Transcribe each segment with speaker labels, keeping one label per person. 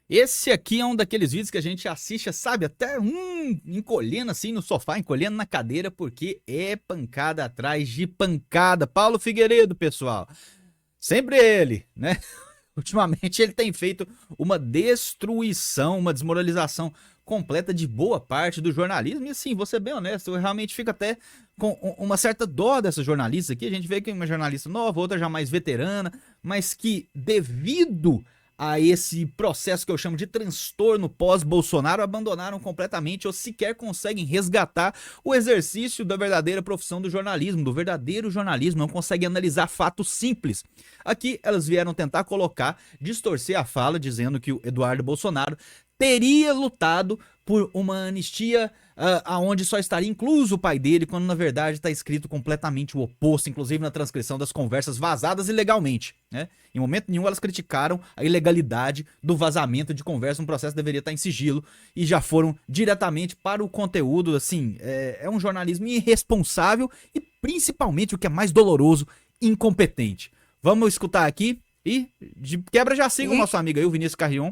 Speaker 1: Esse aqui é um daqueles vídeos que a gente assiste, sabe, até encolhendo assim no sofá, encolhendo na cadeira, porque é pancada atrás de pancada. Paulo Figueiredo, pessoal. Sempre ele, né? Ultimamente ele tem feito uma destruição, uma desmoralização completa de boa parte do jornalismo. E assim, vou ser bem honesto, eu realmente fico até com uma certa dó dessas jornalistas aqui. A gente vê que uma jornalista nova, outra já mais veterana, mas que devido a esse processo que eu chamo de transtorno pós-Bolsonaro, abandonaram completamente ou sequer conseguem resgatar o exercício da verdadeira profissão do jornalismo, do verdadeiro jornalismo, não conseguem analisar fatos simples. Aqui elas vieram tentar colocar, distorcer a fala, dizendo que o Eduardo Bolsonaro teria lutado por uma anistia aonde só estaria incluso o pai dele, quando na verdade está escrito completamente o oposto, inclusive na transcrição das conversas vazadas ilegalmente, né? Em momento nenhum elas criticaram a ilegalidade do vazamento de conversa, um processo que deveria estar em sigilo, e já foram diretamente para o conteúdo. Assim, é um jornalismo irresponsável e principalmente, o que é mais doloroso, incompetente. Vamos escutar aqui e de quebra já siga o nosso amigo aí, o Vinícius Carrion,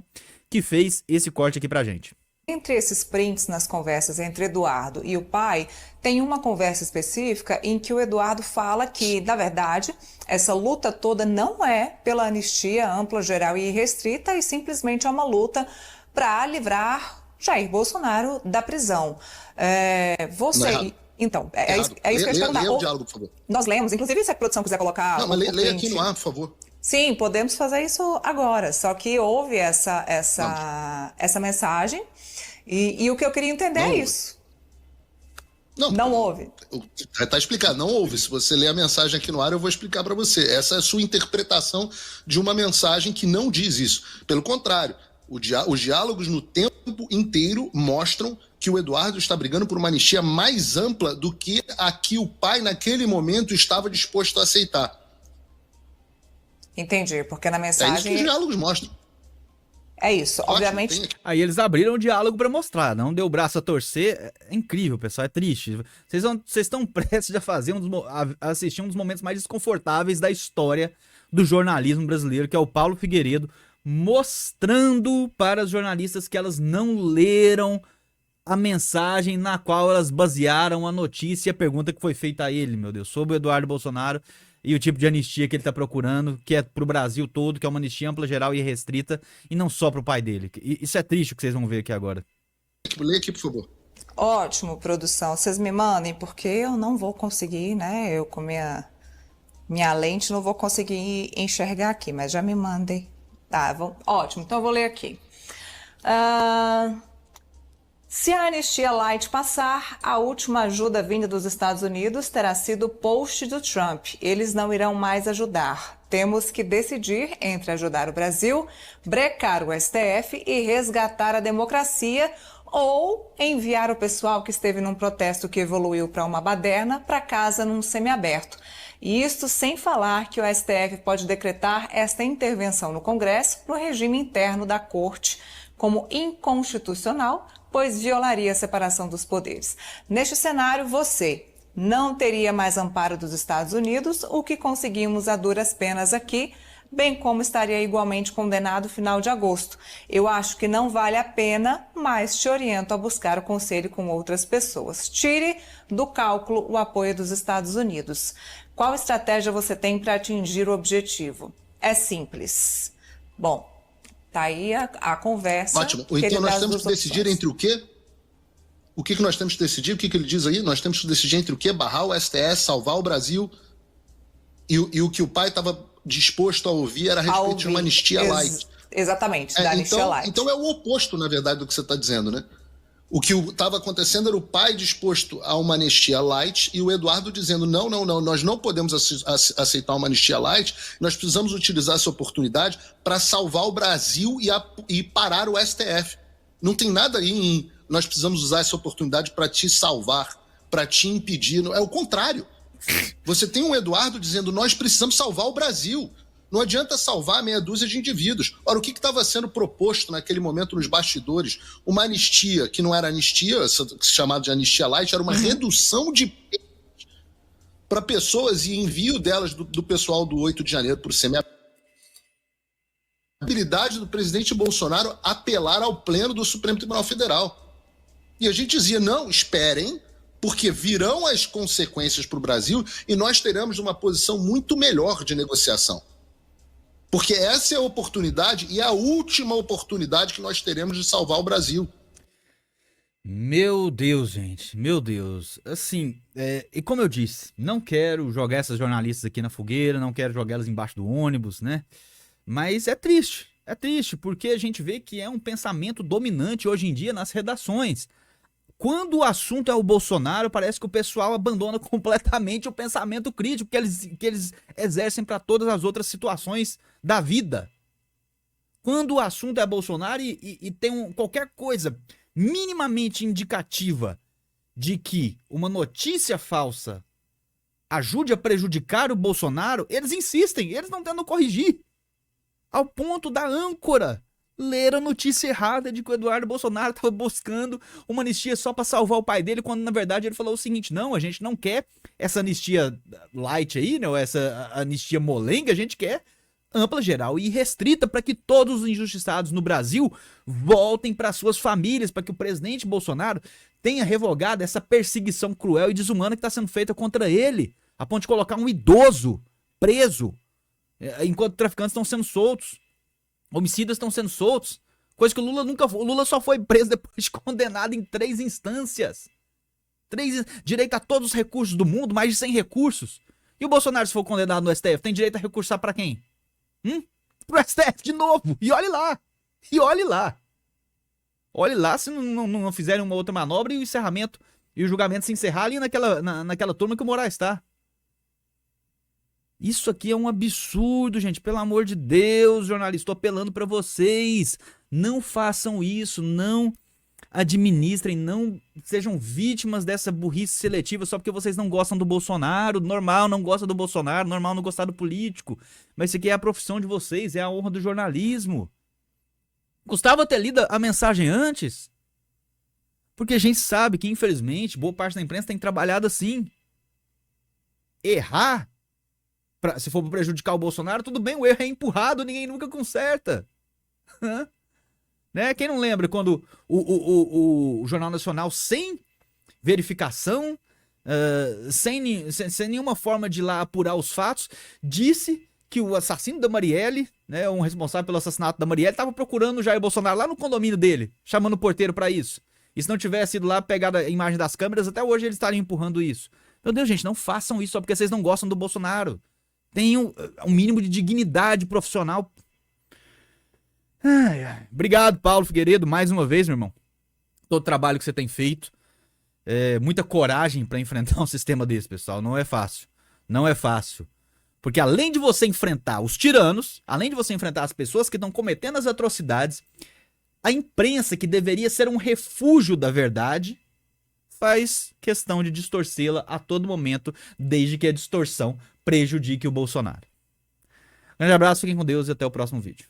Speaker 1: que fez esse corte aqui pra gente.
Speaker 2: Entre esses prints nas conversas entre Eduardo e o pai, tem uma conversa específica em que o Eduardo fala que, na verdade, essa luta toda não é pela anistia ampla, geral e irrestrita, e simplesmente é uma luta para livrar Jair Bolsonaro da prisão. Então, é isso que eu ia perguntar.
Speaker 3: Leia o diálogo, por favor.
Speaker 2: Nós lemos, inclusive se a produção quiser colocar.
Speaker 3: Não, mas leia aqui no ar, por favor.
Speaker 2: Sim, podemos fazer isso agora, só que houve essa mensagem e o que eu queria entender é isso. Não houve.
Speaker 3: Está explicado, não houve. Se você ler a mensagem aqui no ar, eu vou explicar para você. Essa é a sua interpretação de uma mensagem que não diz isso. Pelo contrário, os diálogos no tempo inteiro mostram que o Eduardo está brigando por uma anistia mais ampla do que a que o pai, naquele momento, estava disposto a aceitar.
Speaker 2: Entendi, porque na mensagem...
Speaker 3: É isso que os diálogos mostram.
Speaker 2: É isso,
Speaker 3: Ótimo,
Speaker 2: obviamente...
Speaker 1: Aí eles abriram o diálogo pra mostrar, não deu o braço a torcer. É incrível, pessoal, é triste. Vocês estão prestes a fazer a assistir um dos momentos mais desconfortáveis da história do jornalismo brasileiro, que é o Paulo Figueiredo mostrando para os jornalistas que elas não leram a mensagem na qual elas basearam a notícia e a pergunta que foi feita a ele, meu Deus, sobre o Eduardo Bolsonaro e o tipo de anistia que ele tá procurando, que é pro Brasil todo, que é uma anistia ampla, geral e restrita, e não só pro pai dele. Isso é triste o que vocês vão ver aqui agora.
Speaker 3: Lê aqui, por favor.
Speaker 2: Ótimo, produção. Vocês me mandem, porque eu não vou conseguir, né? Eu com minha lente não vou conseguir enxergar aqui, mas já me mandem. Tá, ótimo, então eu vou ler aqui. Se a anistia light passar, a última ajuda vinda dos Estados Unidos terá sido o post do Trump. Eles não irão mais ajudar. Temos que decidir entre ajudar o Brasil, brecar o STF e resgatar a democracia, ou enviar o pessoal que esteve num protesto que evoluiu para uma baderna para casa num semiaberto. E isto sem falar que o STF pode decretar esta intervenção no Congresso no regime interno da Corte como inconstitucional, pois violaria a separação dos poderes. Neste cenário, você não teria mais amparo dos Estados Unidos, o que conseguimos a duras penas aqui, bem como estaria igualmente condenado final de agosto. Eu acho que não vale a pena, mas te oriento a buscar o conselho com outras pessoas. Tire do cálculo o apoio dos Estados Unidos. Qual estratégia você tem para atingir o objetivo? É simples. Bom, tá aí a conversa.
Speaker 3: Ótimo. Então nós temos que decidir entre o quê? O que nós temos que decidir? O que ele diz aí? Nós temos que decidir entre o quê? Barrar o STF, salvar o Brasil. E o que o pai estava disposto a ouvir era a respeito de uma anistia light.
Speaker 2: Exatamente, da anistia light.
Speaker 3: Então é o oposto, na verdade, do que você está dizendo, né? O que estava acontecendo era o pai disposto a uma anistia light e o Eduardo dizendo não, nós não podemos aceitar uma anistia light, nós precisamos utilizar essa oportunidade para salvar o Brasil e parar o STF. Não tem nada aí em nós precisamos usar essa oportunidade para te salvar, para te impedir. É o contrário. Você tem um Eduardo dizendo nós precisamos salvar o Brasil. Não adianta salvar meia dúzia de indivíduos. Ora, o que estava sendo proposto naquele momento nos bastidores? Uma anistia, que não era anistia, chamada de anistia light, era uma redução de penas para pessoas e envio delas do pessoal do 8 de janeiro para o semiaberto. habilidade do presidente Bolsonaro apelar ao pleno do Supremo Tribunal Federal. E a gente dizia, não, esperem, porque virão as consequências para o Brasil e nós teremos uma posição muito melhor de negociação. Porque essa é a oportunidade e a última oportunidade que nós teremos de salvar o Brasil.
Speaker 1: Meu Deus, gente, meu Deus. Assim, e como eu disse, não quero jogar essas jornalistas aqui na fogueira, não quero jogar elas embaixo do ônibus, né? Mas é triste, porque a gente vê que é um pensamento dominante hoje em dia nas redações. Quando o assunto é o Bolsonaro, parece que o pessoal abandona completamente o pensamento crítico que eles exercem para todas as outras situações da vida. Quando o assunto é Bolsonaro e tem qualquer coisa minimamente indicativa de que uma notícia falsa ajude a prejudicar o Bolsonaro, eles insistem, eles não tentam corrigir. Ao ponto da âncora ler a notícia errada de que o Eduardo Bolsonaro estava buscando uma anistia só para salvar o pai dele, quando na verdade ele falou o seguinte, não, a gente não quer essa anistia light aí, né, ou essa anistia molenga, a gente quer ampla, geral e restrita para que todos os injustiçados no Brasil voltem para suas famílias, para que o presidente Bolsonaro tenha revogado essa perseguição cruel e desumana que está sendo feita contra ele, a ponto de colocar um idoso preso, enquanto traficantes estão sendo soltos, homicidas estão sendo soltos, coisa que o Lula só foi preso depois de condenado em 3 instâncias. Direito a todos os recursos do mundo, mais de 100 recursos. E o Bolsonaro, se for condenado no STF, tem direito a recursar para quem? Pro STF de novo. E olhe lá. Olhe lá se não fizerem uma outra manobra e o encerramento e o julgamento se encerrar ali naquela turma que o Moraes está. Isso aqui é um absurdo, gente. Pelo amor de Deus, jornalista, estou apelando para vocês. Não façam isso, não administrem, não sejam vítimas dessa burrice seletiva só porque vocês não gostam do Bolsonaro. Normal não gosta do Bolsonaro, normal não gostar do político. Mas isso aqui é a profissão de vocês, é a honra do jornalismo. Gostava ter lido a mensagem antes? Porque a gente sabe que, infelizmente, boa parte da imprensa tem trabalhado assim. Errar, se for para prejudicar o Bolsonaro, tudo bem, o erro é empurrado, ninguém nunca conserta. Né? Quem não lembra quando o Jornal Nacional, sem verificação, sem nenhuma forma de lá apurar os fatos, disse que o assassino da Marielle, né, um responsável pelo assassinato da Marielle, estava procurando o Jair Bolsonaro lá no condomínio dele, chamando o porteiro para isso. E se não tivesse ido lá pegar a imagem das câmeras, até hoje eles estariam empurrando isso. Meu Deus, gente, não façam isso só porque vocês não gostam do Bolsonaro. Tenham um mínimo de dignidade profissional. Obrigado, Paulo Figueiredo, mais uma vez, meu irmão. Todo o trabalho que você tem feito. Muita coragem para enfrentar um sistema desse, pessoal. Não é fácil. Não é fácil. Porque além de você enfrentar os tiranos, além de você enfrentar as pessoas que estão cometendo as atrocidades, a imprensa, que deveria ser um refúgio da verdade, faz questão de distorcê-la a todo momento, desde que a distorção prejudique o Bolsonaro. Grande abraço, fiquem com Deus e até o próximo vídeo.